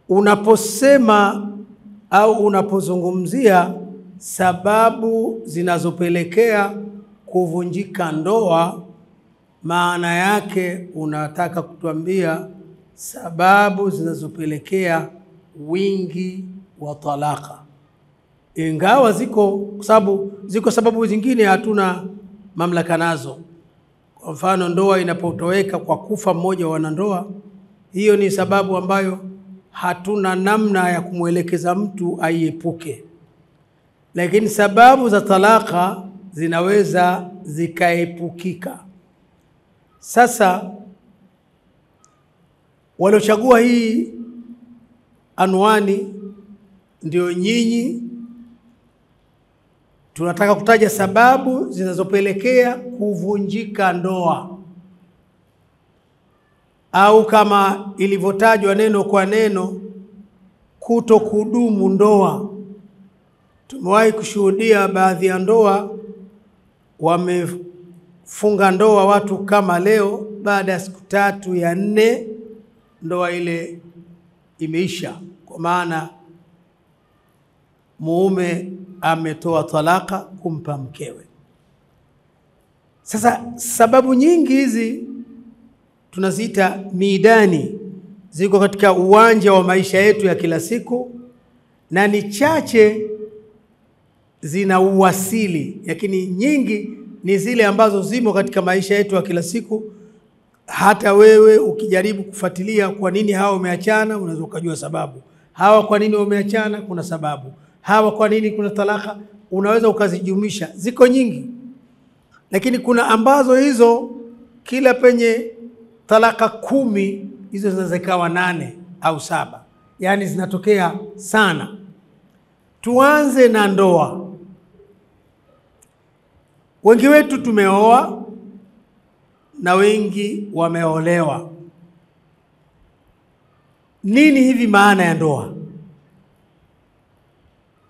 unaposema au unapozungumzia sababu zinazopelekea kuvunjika ndoa, maana yake unataka kutuambia sababu zinazopelekea wingi wa talaka. Ingawa ziko sababu zingine hatuna mamlaka nazo. Kwa mfano, ndoa inapotoweka kwa kufa mmoja wa wanandoa, hiyo ni sababu ambayo hatuna namna ya kumwelekeza mtu aiepuke. Lakini sababu za talaka zinaweza zikaepukika. Sasa waliochagua hii anwani ndio nyinyi. Tunataka kutaja sababu zinazopelekea kuvunjika ndoa, au kama ilivyotajwa neno kwa neno, kutokudumu ndoa. Tumewahi kushuhudia baadhi ya ndoa wamefunga ndoa watu kama leo, baada ya siku 3 ya 4 ndoa ile imeisha, kwa maana mume ametoa talaka kumpa mkewe. Sasa sababu nyingi hizi tunaziita midani, ziko katika uwanja wa maisha yetu ya kila siku, na ni chache zina uwasili, lakini nyingi ni zile ambazo zimo katika maisha yetu ya kila siku. Hata wewe ukijaribu kufuatilia kwa nini hawa wameachana, unaweza kujua sababu. Hawa kwa nini wameachana, kuna sababu. Hawa kwa nini kuna talaka, unaweza ukazijumisha. Ziko nyingi, lakini kuna ambazo hizo kila penye talaka 10, hizo zinaweza kuwa 8 au 7, yani zinatokea sana. Tuanze na ndoa. Wengi wetu tumeoa na wengi wameolewa. Nini hivi maana ya ndoa?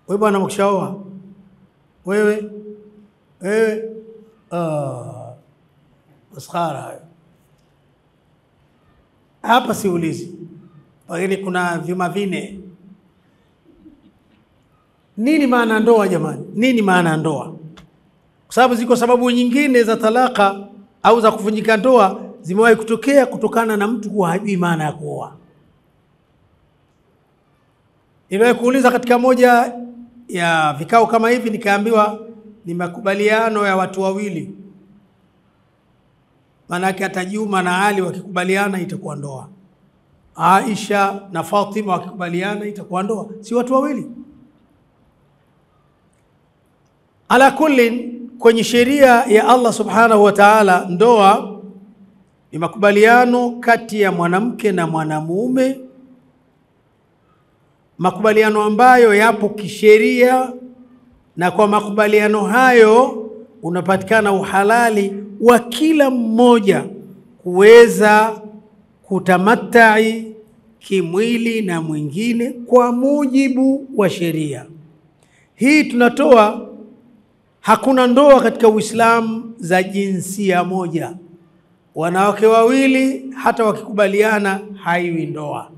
Wewe bwana mkishaoa, wewe maskhara hapa siulizi, lakini kuna vyuma 4. Nini maana ndoa jamani? Nini maana ndoa? Kwa sababu ziko sababu nyingine za talaka au za kuvunjika ndoa zimewahi kutokea kutokana na mtu kuwa hajui maana ya kuoa. Niliwahi kuuliza katika moja ya vikao kama hivi, nikaambiwa ni makubaliano ya watu wawili. Manake hata Juma na Ali wakikubaliana itakuwa ndoa. Aisha na Fatima wakikubaliana itakuwa ndoa. Si watu wawili? Ala kulli, kwenye sheria ya Allah subhanahu wa ta'ala, ndoa ni makubaliano kati ya mwanamke na mwanamume, makubaliano ambayo yapo kisheria, na kwa makubaliano hayo unapatikana uhalali wa kila mmoja kuweza kutamatai kimwili na mwingine kwa mujibu wa sheria. Hii tunatoa, hakuna ndoa katika Uislamu za jinsia moja. Wanawake wawili hata wakikubaliana haiwi ndoa.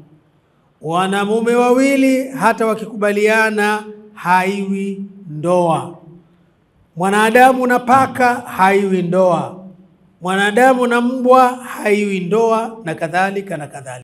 Wanamume wawili hata wakikubaliana haiwi ndoa. Mwanadamu na paka haiwi ndoa. Mwanadamu na mbwa haiwi ndoa, na kadhalika na kadhalika.